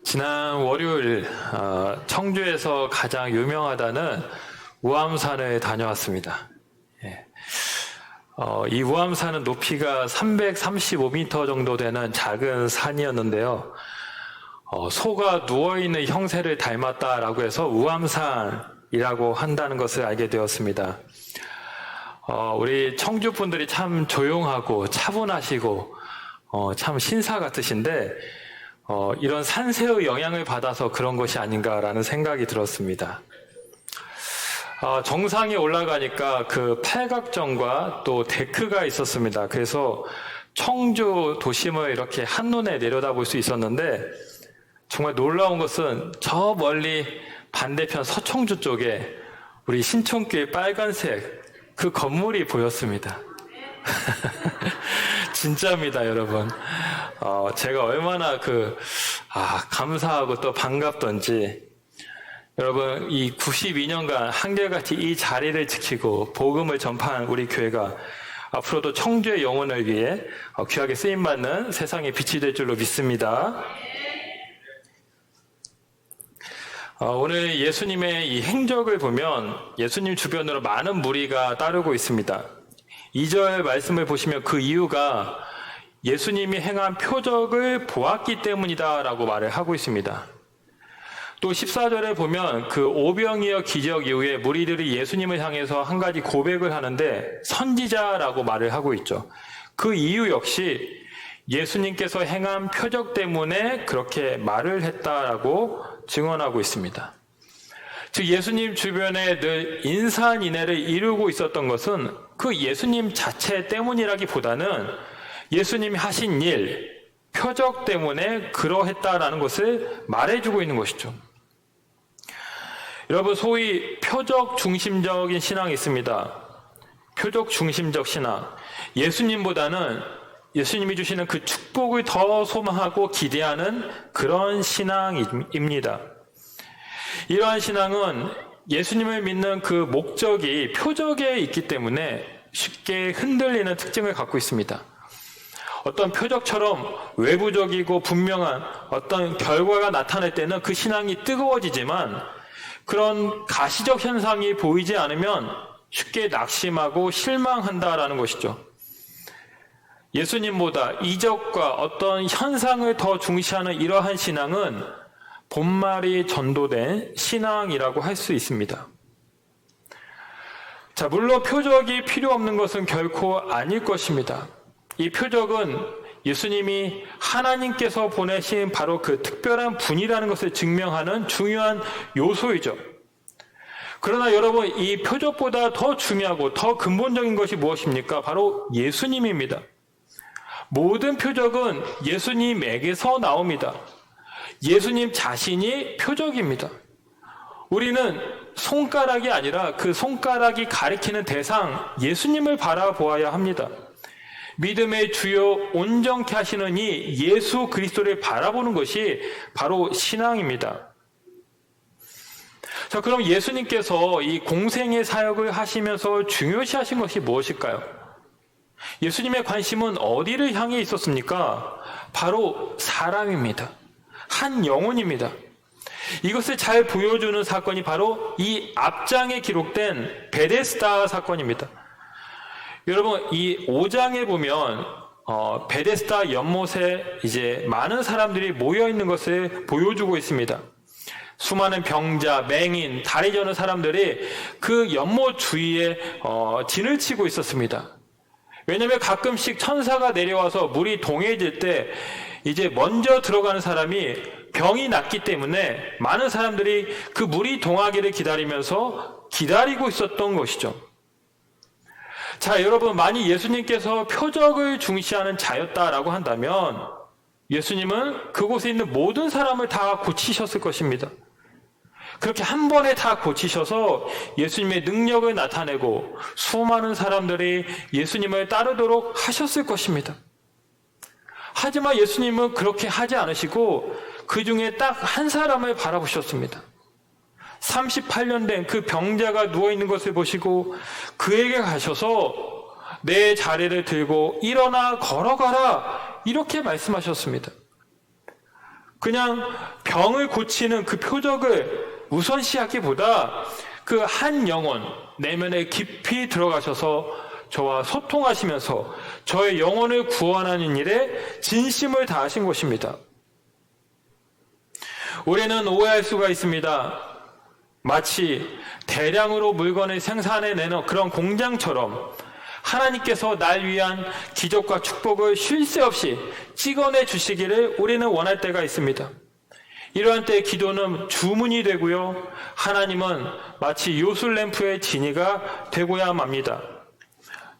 지난 월요일 청주에서 가장 유명하다는 우암산을 다녀왔습니다. 이 우암산은 높이가 335m 정도 되는 작은 산이었는데요. 소가 누워있는 형태를 닮았다라고 해서 우암산이라고 한다는 것을 알게 되었습니다. 우리 청주 분들이 참 조용하고 차분하시고 참 신사 같으신데 이런 산세의 영향을 받아서 그런 것이 아닌가라는 생각이 들었습니다. 정상에 올라가니까 그 팔각정과 또 데크가 있었습니다. 그래서 청주 도심을 이렇게 한눈에 내려다볼 수 있었는데 정말 놀라운 것은 저 멀리 반대편 서청주 쪽에 우리 신촌길 빨간색 그 건물이 보였습니다. 진짜입니다, 여러분. 제가 얼마나 감사하고 또 반갑던지. 여러분, 이 92년간 한결같이 이 자리를 지키고 복음을 전파한 우리 교회가 앞으로도 청주의 영혼을 위해 귀하게 쓰임받는 세상의 빛이 될 줄로 믿습니다. 오늘 예수님의 이 행적을 보면 예수님 주변으로 많은 무리가 따르고 있습니다. 2절 말씀을 보시면 그 이유가 예수님이 행한 표적을 보았기 때문이다라고 말을 하고 있습니다. 또 14절에 보면 그 오병이어 기적 이후에 무리들이 예수님을 향해서 한 가지 고백을 하는데 선지자라고 말을 하고 있죠. 그 이유 역시 예수님께서 행한 표적 때문에 그렇게 말을 했다라고 증언하고 있습니다. 즉 예수님 주변에 늘 인산인해를 이루고 있었던 것은 그 예수님 자체 때문이라기보다는 예수님이 하신 일, 표적 때문에 그러했다라는 것을 말해주고 있는 것이죠. 여러분, 소위 표적 중심적인 신앙이 있습니다. 표적 중심적 신앙. 예수님보다는 예수님이 주시는 그 축복을 더 소망하고 기대하는 그런 신앙입니다. 이러한 신앙은 예수님을 믿는 그 목적이 표적에 있기 때문에 쉽게 흔들리는 특징을 갖고 있습니다. 어떤 표적처럼 외부적이고 분명한 어떤 결과가 나타날 때는 그 신앙이 뜨거워지지만 그런 가시적 현상이 보이지 않으면 쉽게 낙심하고 실망한다라는 것이죠. 예수님보다 이적과 어떤 현상을 더 중시하는 이러한 신앙은 본말이 전도된 신앙이라고 할 수 있습니다. 자, 물론 표적이 필요 없는 것은 결코 아닐 것입니다. 이 표적은 예수님이 하나님께서 보내신 바로 그 특별한 분이라는 것을 증명하는 중요한 요소이죠. 그러나 여러분, 이 표적보다 더 중요하고 더 근본적인 것이 무엇입니까? 바로 예수님입니다. 모든 표적은 예수님에게서 나옵니다. 예수님 자신이 표적입니다. 우리는 손가락이 아니라 그 손가락이 가리키는 대상 예수님을 바라보아야 합니다. 믿음의 주요 온전케 하시는 이 예수 그리스도를 바라보는 것이 바로 신앙입니다. 자, 그럼 예수님께서 이 공생의 사역을 하시면서 중요시하신 것이 무엇일까요? 예수님의 관심은 어디를 향해 있었습니까? 바로 사람입니다. 한 영혼입니다. 이것을 잘 보여주는 사건이 바로 이 앞장에 기록된 베데스다 사건입니다. 여러분, 이 5장에 보면 베데스다 연못에 이제 많은 사람들이 모여 있는 것을 보여주고 있습니다. 수많은 병자, 맹인, 다리 저는 사람들이 그 연못 주위에 진을 치고 있었습니다. 왜냐하면 가끔씩 천사가 내려와서 물이 동해질 때 이제 먼저 들어가는 사람이 병이 낫기 때문에 많은 사람들이 그 물이 동하기를 기다리고 있었던 것이죠. 자, 여러분, 만약 예수님께서 표적을 중시하는 자였다라고 한다면 예수님은 그곳에 있는 모든 사람을 다 고치셨을 것입니다. 그렇게 한 번에 다 고치셔서 예수님의 능력을 나타내고 수많은 사람들이 예수님을 따르도록 하셨을 것입니다. 하지만 예수님은 그렇게 하지 않으시고 그 중에 딱 한 사람을 바라보셨습니다. 38년 된 그 병자가 누워있는 것을 보시고 그에게 가셔서 내 자리를 들고 일어나 걸어가라 이렇게 말씀하셨습니다. 그냥 병을 고치는 그 표적을 우선시하기보다 그 한 영혼 내면에 깊이 들어가셔서 저와 소통하시면서 저의 영혼을 구원하는 일에 진심을 다하신 것입니다. 우리는 오해할 수가 있습니다. 마치 대량으로 물건을 생산해내는 그런 공장처럼 하나님께서 날 위한 기적과 축복을 쉴 새 없이 찍어내 주시기를 우리는 원할 때가 있습니다. 이러한 때의 기도는 주문이 되고요. 하나님은 마치 요술램프의 지니가 되고야 맙니다.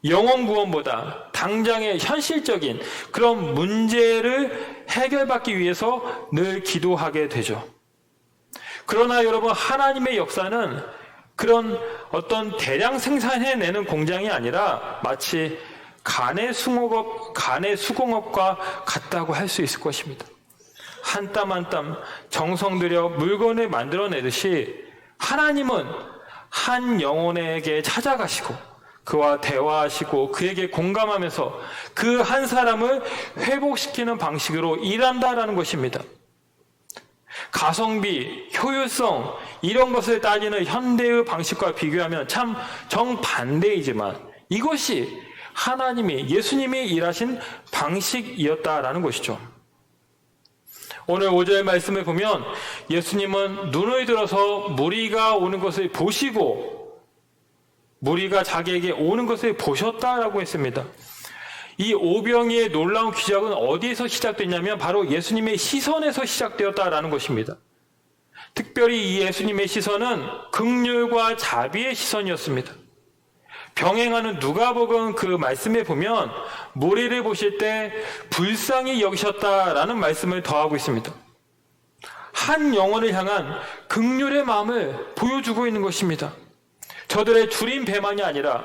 영혼 구원보다 당장의 현실적인 그런 문제를 해결받기 위해서 늘 기도하게 되죠. 그러나 여러분, 하나님의 역사는 그런 어떤 대량 생산해내는 공장이 아니라 마치 간의 수공업과 같다고 할 수 있을 것입니다. 한 땀 한 땀 정성 들여 물건을 만들어내듯이 하나님은 한 영혼에게 찾아가시고 그와 대화하시고 그에게 공감하면서 그 한 사람을 회복시키는 방식으로 일한다라는 것입니다. 가성비, 효율성 이런 것을 따지는 현대의 방식과 비교하면 참 정반대이지만 이것이 하나님이, 예수님이 일하신 방식이었다라는 것이죠. 오늘 5절 말씀을 보면 예수님은 눈을 들어서 무리가 오는 것을 보시고 무리가 자기에게 오는 것을 보셨다라고 했습니다. 이 오병이의 놀라운 기적은 어디에서 시작됐냐면 바로 예수님의 시선에서 시작되었다라는 것입니다. 특별히 이 예수님의 시선은 긍휼과 자비의 시선이었습니다. 병행하는 누가복음 그 말씀에 보면 무리를 보실 때 불쌍히 여기셨다라는 말씀을 더하고 있습니다. 한 영혼을 향한 긍휼의 마음을 보여주고 있는 것입니다. 저들의 줄인 배만이 아니라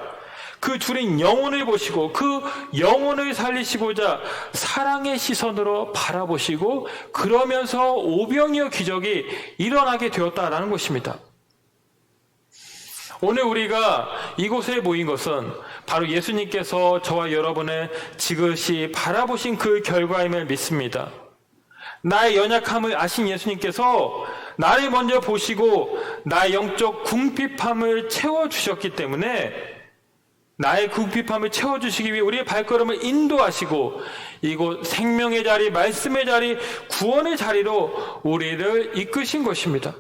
그 줄인 영혼을 보시고 그 영혼을 살리시고자 사랑의 시선으로 바라보시고 그러면서 오병이어 기적이 일어나게 되었다라는 것입니다. 오늘 우리가 이곳에 모인 것은 바로 예수님께서 저와 여러분을 지그시 바라보신 그 결과임을 믿습니다. 나의 연약함을 아신 예수님께서 나를 먼저 보시고 나의 영적 궁핍함을 채워주셨기 때문에 나의 궁핍함을 채워주시기 위해 우리의 발걸음을 인도하시고 이곳 생명의 자리, 말씀의 자리, 구원의 자리로 우리를 이끄신 것입니다.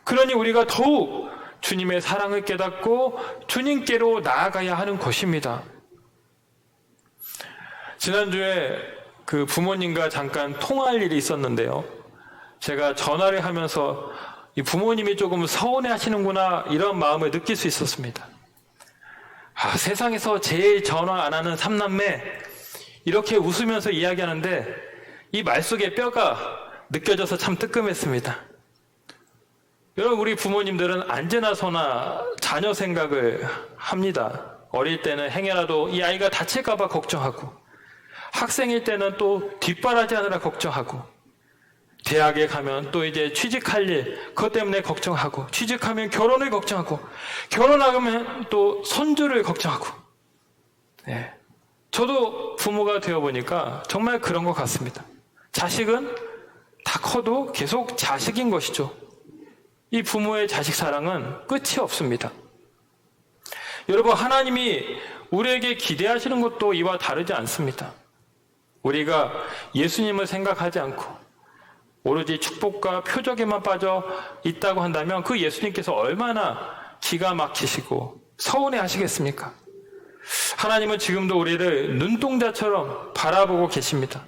그러니 우리가 더욱 주님의 사랑을 깨닫고 주님께로 나아가야 하는 것입니다. 지난주에 그 부모님과 잠깐 통화할 일이 있었는데요. 제가 전화를 하면서 이 부모님이 조금 서운해 하시는구나 이런 마음을 느낄 수 있었습니다. 세상에서 제일 전화 안 하는 삼남매 이렇게 웃으면서 이야기하는데 이 말 속에 뼈가 느껴져서 참 뜨끔했습니다. 여러분, 우리 부모님들은 언제나 서나 자녀 생각을 합니다. 어릴 때는 행여라도 이 아이가 다칠까봐 걱정하고 학생일 때는 또 뒷바라지 하느라 걱정하고 대학에 가면 또 이제 취직할 일 그것 때문에 걱정하고 취직하면 결혼을 걱정하고 결혼하면 또 손주를 걱정하고 저도 부모가 되어보니까 정말 그런 것 같습니다. 자식은 다 커도 계속 자식인 것이죠. 이 부모의 자식 사랑은 끝이 없습니다. 여러분, 하나님이 우리에게 기대하시는 것도 이와 다르지 않습니다. 우리가 예수님을 생각하지 않고 오로지 축복과 표적에만 빠져 있다고 한다면 그 예수님께서 얼마나 기가 막히시고 서운해 하시겠습니까? 하나님은 지금도 우리를 눈동자처럼 바라보고 계십니다.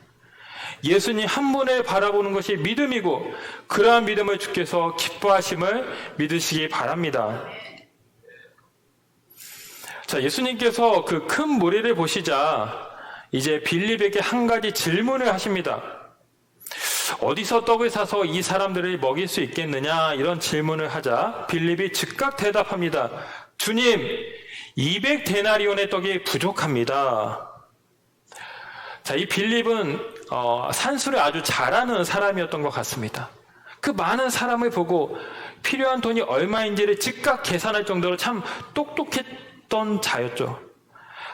예수님 한 분을 바라보는 것이 믿음이고 그러한 믿음을 주께서 기뻐하심을 믿으시기 바랍니다. 자, 예수님께서 그 큰 무리를 보시자 이제 빌립에게 한 가지 질문을 하십니다. 어디서 떡을 사서 이 사람들을 먹일 수 있겠느냐 이런 질문을 하자 빌립이 즉각 대답합니다. 주님, 200데나리온의 떡이 부족합니다. 자, 이 빌립은 산수를 아주 잘하는 사람이었던 것 같습니다. 그 많은 사람을 보고 필요한 돈이 얼마인지를 즉각 계산할 정도로 참 똑똑했던 자였죠.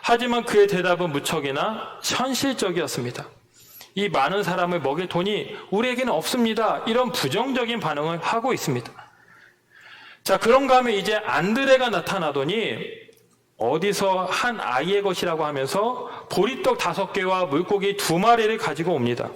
하지만 그의 대답은 무척이나 현실적이었습니다. 이 많은 사람을 먹일 돈이 우리에게는 없습니다. 이런 부정적인 반응을 하고 있습니다. 자, 그런가 하면 이제 안드레가 나타나더니 어디서 한 아이의 것이라고 하면서 보리떡 5개와 물고기 2마리를 가지고 옵니다.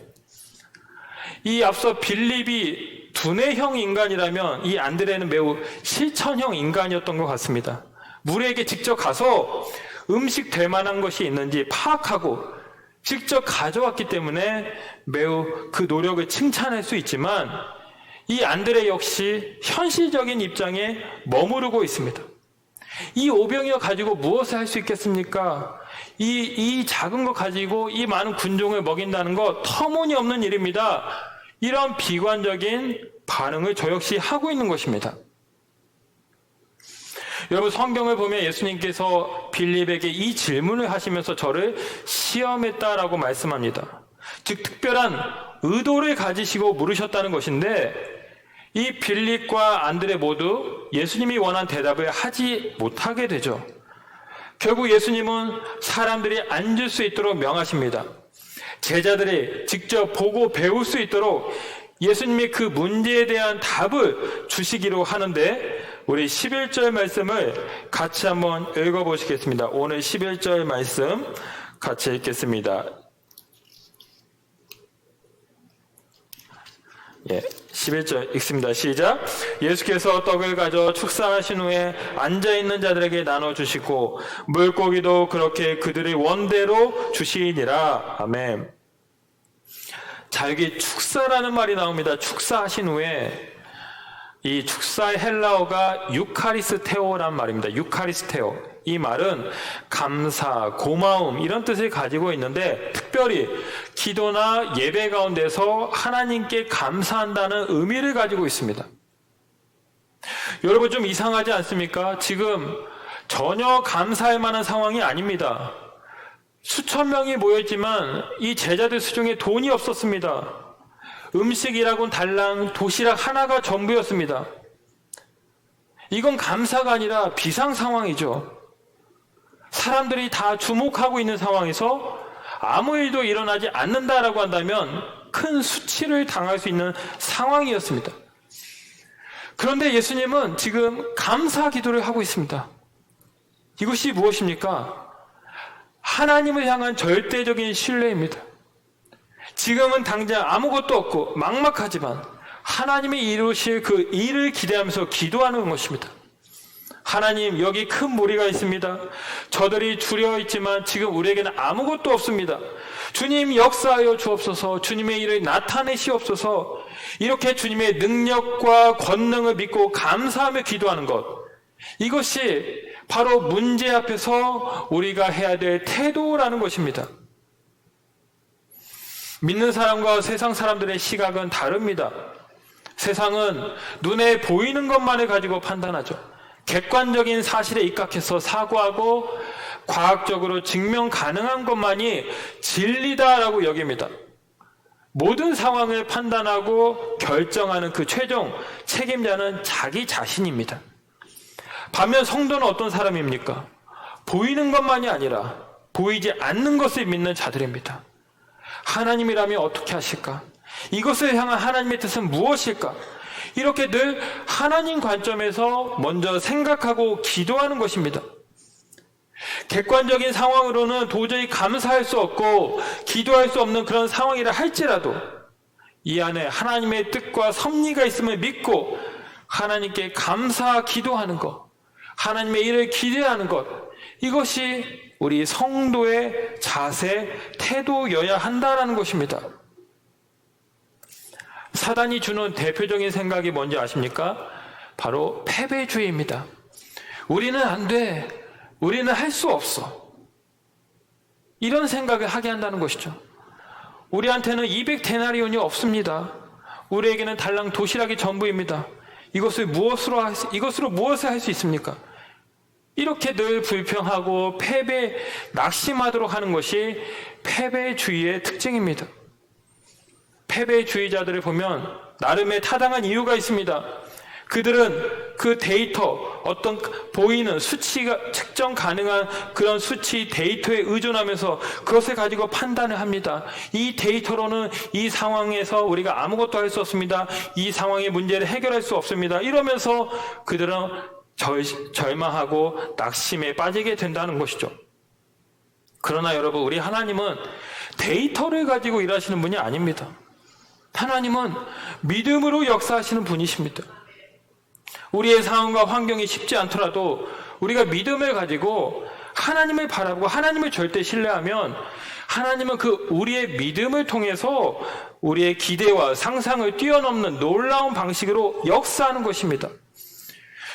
이 앞서 빌립이 두뇌형 인간이라면 이 안드레는 매우 실천형 인간이었던 것 같습니다. 무리에게 직접 가서 음식 될 만한 것이 있는지 파악하고 직접 가져왔기 때문에 매우 그 노력을 칭찬할 수 있지만 이 안드레 역시 현실적인 입장에 머무르고 있습니다. 이 오병이어 가지고 무엇을 할 수 있겠습니까? 이 작은 거 가지고 이 많은 군종을 먹인다는 거 터무니없는 일입니다. 이런 비관적인 반응을 저 역시 하고 있는 것입니다. 여러분, 성경을 보면 예수님께서 빌립에게 이 질문을 하시면서 저를 시험했다라고 말씀합니다. 즉 특별한 의도를 가지시고 물으셨다는 것인데 이 빌립과 안드레 모두 예수님이 원한 대답을 하지 못하게 되죠. 결국 예수님은 사람들이 앉을 수 있도록 명하십니다. 제자들이 직접 보고 배울 수 있도록 예수님이 그 문제에 대한 답을 주시기로 하는데 우리 11절 말씀을 같이 한번 읽어보시겠습니다. 오늘 11절 말씀 같이 읽겠습니다. 11절 읽습니다. 시작. 예수께서 떡을 가져 축사하신 후에 앉아있는 자들에게 나눠주시고 물고기도 그렇게 그들의 원대로 주시니라. 아멘. 자, 여기 축사라는 말이 나옵니다. 축사하신 후에 이 축사의 헬라어가 유카리스테오란 말입니다. 유카리스테오. 이 말은 감사, 고마움 이런 뜻을 가지고 있는데 특별히 기도나 예배 가운데서 하나님께 감사한다는 의미를 가지고 있습니다. 여러분 좀 이상하지 않습니까? 지금 전혀 감사할 만한 상황이 아닙니다. 수천 명이 모였지만 이 제자들 수중에 돈이 없었습니다. 음식이라곤 달랑 도시락 하나가 전부였습니다. 이건 감사가 아니라 비상 상황이죠. 사람들이 다 주목하고 있는 상황에서 아무 일도 일어나지 않는다라고 한다면 큰 수치를 당할 수 있는 상황이었습니다. 그런데 예수님은 지금 감사 기도를 하고 있습니다. 이것이 무엇입니까? 하나님을 향한 절대적인 신뢰입니다. 지금은 당장 아무것도 없고 막막하지만 하나님이 이루실 그 일을 기대하면서 기도하는 것입니다. 하나님, 여기 큰 무리가 있습니다. 저들이 두려워 있지만 지금 우리에게는 아무것도 없습니다. 주님 역사하여 주옵소서. 주님의 일을 나타내시옵소서. 이렇게 주님의 능력과 권능을 믿고 감사하며 기도하는 것, 이것이 바로 문제 앞에서 우리가 해야 될 태도라는 것입니다. 믿는 사람과 세상 사람들의 시각은 다릅니다. 세상은 눈에 보이는 것만을 가지고 판단하죠. 객관적인 사실에 입각해서 사고하고 과학적으로 증명 가능한 것만이 진리다라고 여깁니다. 모든 상황을 판단하고 결정하는 그 최종 책임자는 자기 자신입니다. 반면 성도는 어떤 사람입니까? 보이는 것만이 아니라 보이지 않는 것을 믿는 자들입니다. 하나님이라면 어떻게 하실까? 이것을 향한 하나님의 뜻은 무엇일까? 이렇게 늘 하나님 관점에서 먼저 생각하고 기도하는 것입니다. 객관적인 상황으로는 도저히 감사할 수 없고 기도할 수 없는 그런 상황이라 할지라도 이 안에 하나님의 뜻과 섭리가 있음을 믿고 하나님께 감사 기도하는 것, 하나님의 일을 기대하는 것, 이것이 우리 성도의 자세, 태도여야 한다는 것입니다. 사단이 주는 대표적인 생각이 뭔지 아십니까? 바로 패배주의입니다. 우리는 안 돼. 우리는 할 수 없어. 이런 생각을 하게 한다는 것이죠. 우리한테는 200데나리온이 없습니다. 우리에게는 달랑 도시락이 전부입니다. 이것으로 무엇을 할 수 있습니까? 이렇게 늘 불평하고 낙심하도록 하는 것이 패배주의의 특징입니다. 패배주의자들을 보면 나름의 타당한 이유가 있습니다. 그들은 그 데이터, 어떤 보이는 수치가 측정 가능한 그런 수치 데이터에 의존하면서 그것을 가지고 판단을 합니다. 이 데이터로는 이 상황에서 우리가 아무것도 할 수 없습니다. 이 상황의 문제를 해결할 수 없습니다. 이러면서 그들은 절망하고 낙심에 빠지게 된다는 것이죠. 그러나 여러분, 우리 하나님은 데이터를 가지고 일하시는 분이 아닙니다. 하나님은 믿음으로 역사하시는 분이십니다. 우리의 상황과 환경이 쉽지 않더라도 우리가 믿음을 가지고 하나님을 바라보고 하나님을 절대 신뢰하면 하나님은 그 우리의 믿음을 통해서 우리의 기대와 상상을 뛰어넘는 놀라운 방식으로 역사하는 것입니다.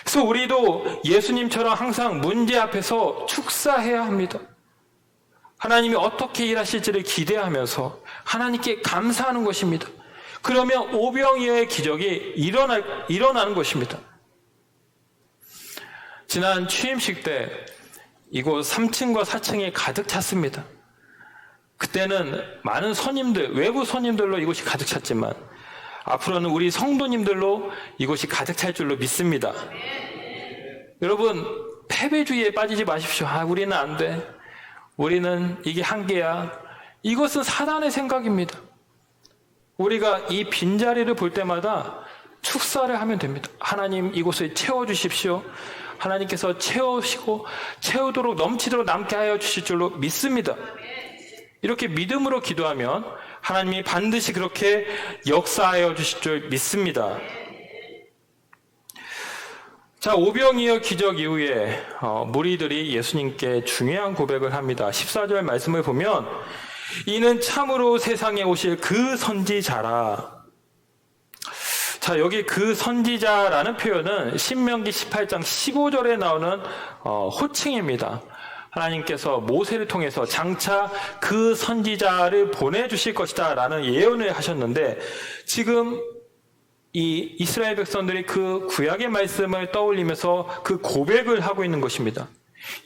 그래서 우리도 예수님처럼 항상 문제 앞에서 축사해야 합니다. 하나님이 어떻게 일하실지를 기대하면서 하나님께 감사하는 것입니다. 그러면 오병이어의 기적이 일어나는 것입니다. 지난 취임식 때 이곳 3층과 4층에 가득 찼습니다. 그때는 많은 손님들, 외부 손님들로 이곳이 가득 찼지만 앞으로는 우리 성도님들로 이곳이 가득 찰 줄로 믿습니다. 여러분, 패배주의에 빠지지 마십시오. 우리는 안 돼. 우리는 이게 한계야. 이것은 사단의 생각입니다. 우리가 이 빈자리를 볼 때마다 축사를 하면 됩니다. 하나님, 이곳을 채워주십시오. 하나님께서 채우도록 넘치도록 남게 하여 주실 줄로 믿습니다. 이렇게 믿음으로 기도하면 하나님이 반드시 그렇게 역사하여 주실 줄 믿습니다. 자, 오병이어 기적 이후에 무리들이 예수님께 중요한 고백을 합니다. 14절 말씀을 보면 이는 참으로 세상에 오실 그 선지자라. 자, 여기 그 선지자라는 표현은 신명기 18장 15절에 나오는 호칭입니다. 하나님께서 모세를 통해서 장차 그 선지자를 보내주실 것이다 라는 예언을 하셨는데, 지금 이 이스라엘 백성들이 그 구약의 말씀을 떠올리면서 그 고백을 하고 있는 것입니다.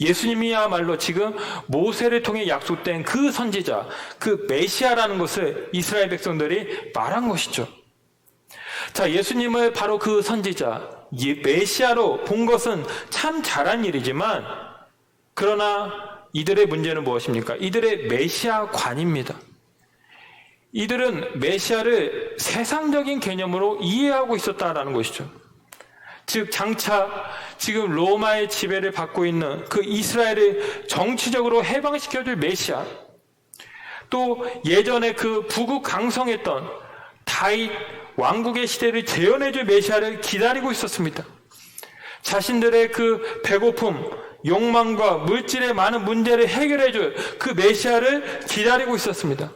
예수님이야말로 지금 모세를 통해 약속된 그 선지자, 그 메시아라는 것을 이스라엘 백성들이 말한 것이죠. 자, 예수님을 바로 그 선지자, 메시아로 본 것은 참 잘한 일이지만, 그러나 이들의 문제는 무엇입니까? 이들의 메시아관입니다. 이들은 메시아를 세상적인 개념으로 이해하고 있었다라는 것이죠. 즉, 장차 지금 로마의 지배를 받고 있는 그 이스라엘을 정치적으로 해방시켜줄 메시아, 또 예전에 그 부국 강성했던 다윗 왕국의 시대를 재현해줄 메시아를 기다리고 있었습니다. 자신들의 그 배고픔, 욕망과 물질의 많은 문제를 해결해줄 그 메시아를 기다리고 있었습니다.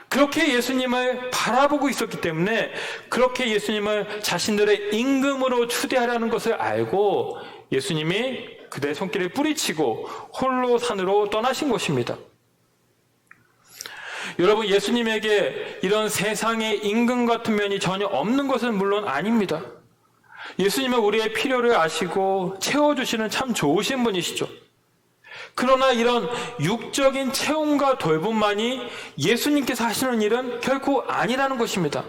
그렇게 예수님을 바라보고 있었기 때문에 그렇게 예수님을 자신들의 임금으로 추대하라는 것을 알고 예수님이 그들의 손길을 뿌리치고 홀로 산으로 떠나신 것입니다. 여러분, 예수님에게 이런 세상의 임금 같은 면이 전혀 없는 것은 물론 아닙니다. 예수님은 우리의 필요를 아시고 채워주시는 참 좋으신 분이시죠. 그러나 이런 육적인 채움과 돌봄만이 예수님께서 하시는 일은 결코 아니라는 것입니다.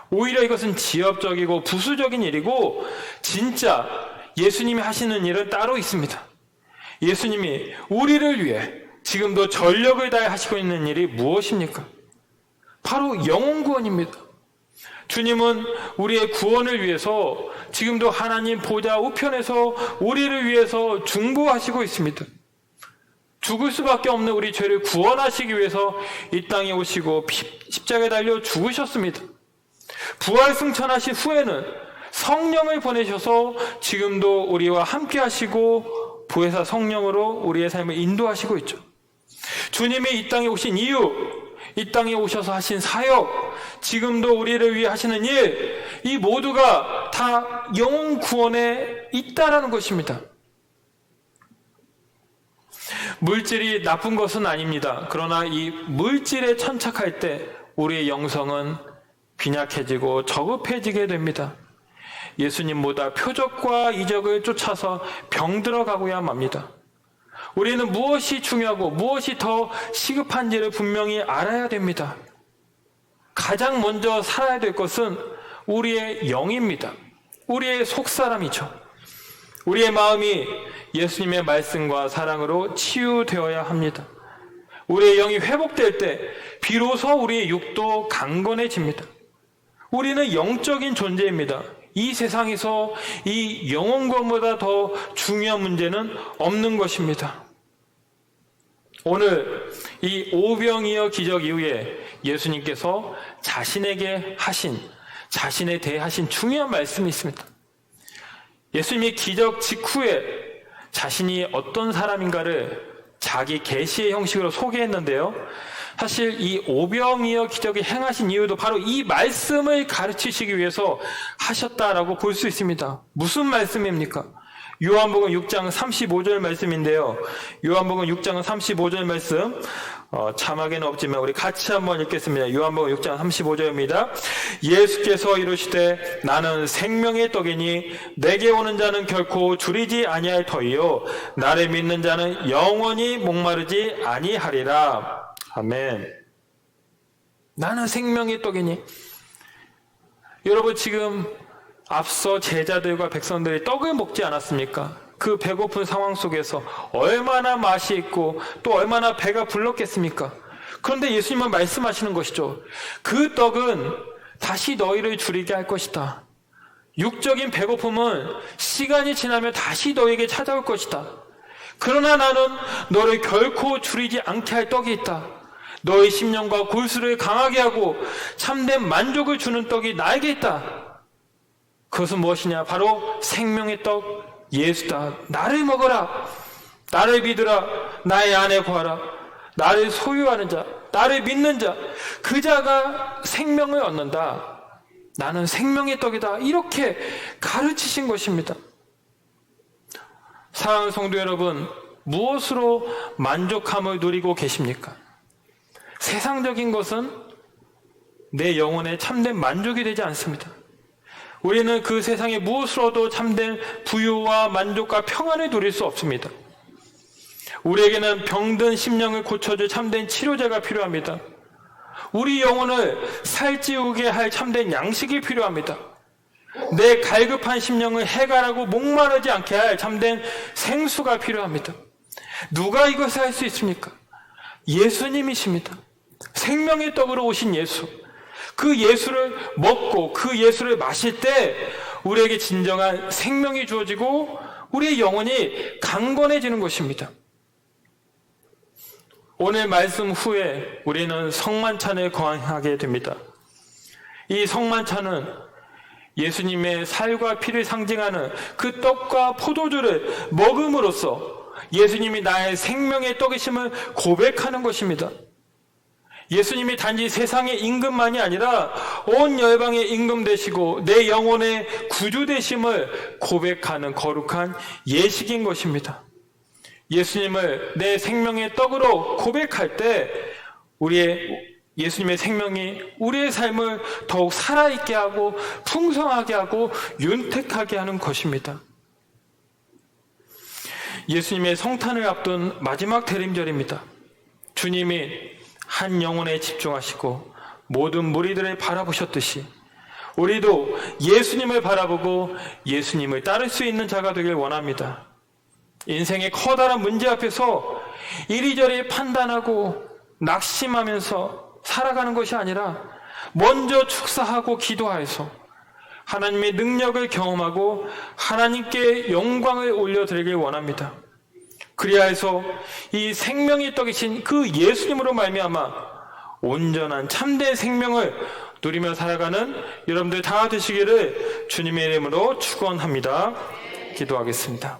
오히려 이것은 지엽적이고 부수적인 일이고, 진짜 예수님이 하시는 일은 따로 있습니다. 예수님이 우리를 위해 지금도 전력을 다해 하시고 있는 일이 무엇입니까? 바로 영혼 구원입니다. 주님은 우리의 구원을 위해서 지금도 하나님 보좌 우편에서 우리를 위해서 중보하시고 있습니다. 죽을 수밖에 없는 우리 죄를 구원하시기 위해서 이 땅에 오시고 십자가에 달려 죽으셨습니다. 부활 승천하신 후에는 성령을 보내셔서 지금도 우리와 함께 하시고 보혜사 성령으로 우리의 삶을 인도하시고 있죠. 주님이 이 땅에 오신 이유, 이 땅에 오셔서 하신 사역, 지금도 우리를 위해 하시는 일, 이 모두가 다 영혼 구원에 있다라는 것입니다. 물질이 나쁜 것은 아닙니다. 그러나 이 물질에 천착할 때 우리의 영성은 빈약해지고 저급해지게 됩니다. 예수님보다 표적과 이적을 쫓아서 병들어가고야 맙니다. 우리는 무엇이 중요하고 무엇이 더 시급한지를 분명히 알아야 됩니다. 가장 먼저 살아야 될 것은 우리의 영입니다. 우리의 속사람이죠. 우리의 마음이 예수님의 말씀과 사랑으로 치유되어야 합니다. 우리의 영이 회복될 때 비로소 우리의 육도 강건해집니다. 우리는 영적인 존재입니다. 이 세상에서 이 영혼권보다 더 중요한 문제는 없는 것입니다. 오늘 이 오병이어 기적 이후에 예수님께서 자신에 대해 하신 중요한 말씀이 있습니다. 예수님이 기적 직후에 자신이 어떤 사람인가를 자기 계시의 형식으로 소개했는데요. 사실 이 오병이어 기적을 행하신 이유도 바로 이 말씀을 가르치시기 위해서 하셨다라고 볼 수 있습니다. 무슨 말씀입니까? 요한복음 6장 35절 말씀인데요. 요한복음 6장 35절 말씀 자막에는 없지만 우리 같이 한번 읽겠습니다. 요한복음 6장 35절입니다. 예수께서 이르시되 나는 생명의 떡이니 내게 오는 자는 결코 줄이지 아니할 터이요 나를 믿는 자는 영원히 목마르지 아니하리라. 아멘. 나는 생명의 떡이니. 여러분 지금 앞서 제자들과 백성들이 떡을 먹지 않았습니까? 그 배고픈 상황 속에서 얼마나 맛이 있고 또 얼마나 배가 불렀겠습니까? 그런데 예수님은 말씀하시는 것이죠. 그 떡은 다시 너희를 줄이게 할 것이다. 육적인 배고픔은 시간이 지나면 다시 너에게 찾아올 것이다. 그러나 나는 너를 결코 줄이지 않게 할 떡이 있다. 너의 심령과 골수를 강하게 하고 참된 만족을 주는 떡이 나에게 있다. 그것은 무엇이냐? 바로 생명의 떡 예수다. 나를 먹어라. 나를 믿으라. 나의 안에 거하라. 나를 소유하는 자, 나를 믿는 자, 그 자가 생명을 얻는다. 나는 생명의 떡이다. 이렇게 가르치신 것입니다. 사랑하는 성도 여러분, 무엇으로 만족함을 누리고 계십니까? 세상적인 것은 내 영혼에 참된 만족이 되지 않습니다. 우리는 그 세상의 무엇으로도 참된 부유와 만족과 평안을 누릴 수 없습니다. 우리에게는 병든 심령을 고쳐줄 참된 치료제가 필요합니다. 우리 영혼을 살찌우게 할 참된 양식이 필요합니다. 내 갈급한 심령을 해결하고 목마르지 않게 할 참된 생수가 필요합니다. 누가 이것을 할 수 있습니까? 예수님이십니다. 생명의 떡으로 오신 예수. 그 예수를 먹고 그 예수를 마실 때 우리에게 진정한 생명이 주어지고 우리의 영혼이 강건해지는 것입니다. 오늘 말씀 후에 우리는 성만찬을 거행하게 됩니다. 이 성만찬은 예수님의 살과 피를 상징하는 그 떡과 포도주를 먹음으로써 예수님이 나의 생명의 떡이심을 고백하는 것입니다. 예수님이 단지 세상의 임금만이 아니라 온 열방의 임금 되시고 내 영혼의 구주 되심을 고백하는 거룩한 예식인 것입니다. 예수님을 내 생명의 떡으로 고백할 때 예수님의 생명이 우리의 삶을 더욱 살아있게 하고 풍성하게 하고 윤택하게 하는 것입니다. 예수님의 성탄을 앞둔 마지막 대림절입니다. 주님이 한 영혼에 집중하시고 모든 무리들을 바라보셨듯이 우리도 예수님을 바라보고 예수님을 따를 수 있는 자가 되길 원합니다. 인생의 커다란 문제 앞에서 이리저리 판단하고 낙심하면서 살아가는 것이 아니라 먼저 축사하고 기도하여서 하나님의 능력을 경험하고 하나님께 영광을 올려드리길 원합니다. 그리하여서 이 생명의 떡이신 그 예수님으로 말미암아 온전한 참된 생명을 누리며 살아가는 여러분들 다 되시기를 주님의 이름으로 축원합니다. 기도하겠습니다.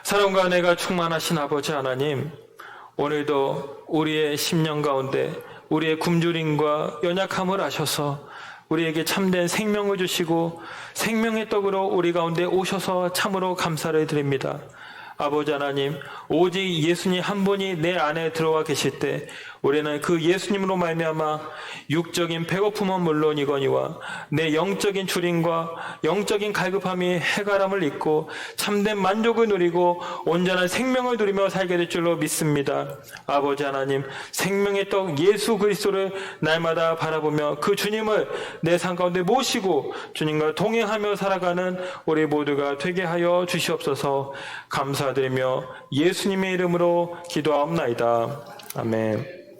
사랑과 은혜가 충만하신 아버지 하나님, 오늘도 우리의 심령 가운데 우리의 굶주림과 연약함을 아셔서 우리에게 참된 생명을 주시고 생명의 떡으로 우리 가운데 오셔서 참으로 감사를 드립니다. 아버지 하나님, 오직 예수님 한 분이 내 안에 들어와 계실 때 우리는 그 예수님으로 말미암아 육적인 배고픔은 물론이거니와 내 영적인 주림과 영적인 갈급함이 해가람을 잊고 참된 만족을 누리고 온전한 생명을 누리며 살게 될 줄로 믿습니다. 아버지 하나님, 생명의 떡 예수 그리스도를 날마다 바라보며 그 주님을 내 삶 가운데 모시고 주님과 동행하며 살아가는 우리 모두가 되게 하여 주시옵소서. 감사드리며 예수님의 이름으로 기도하옵나이다. 아멘.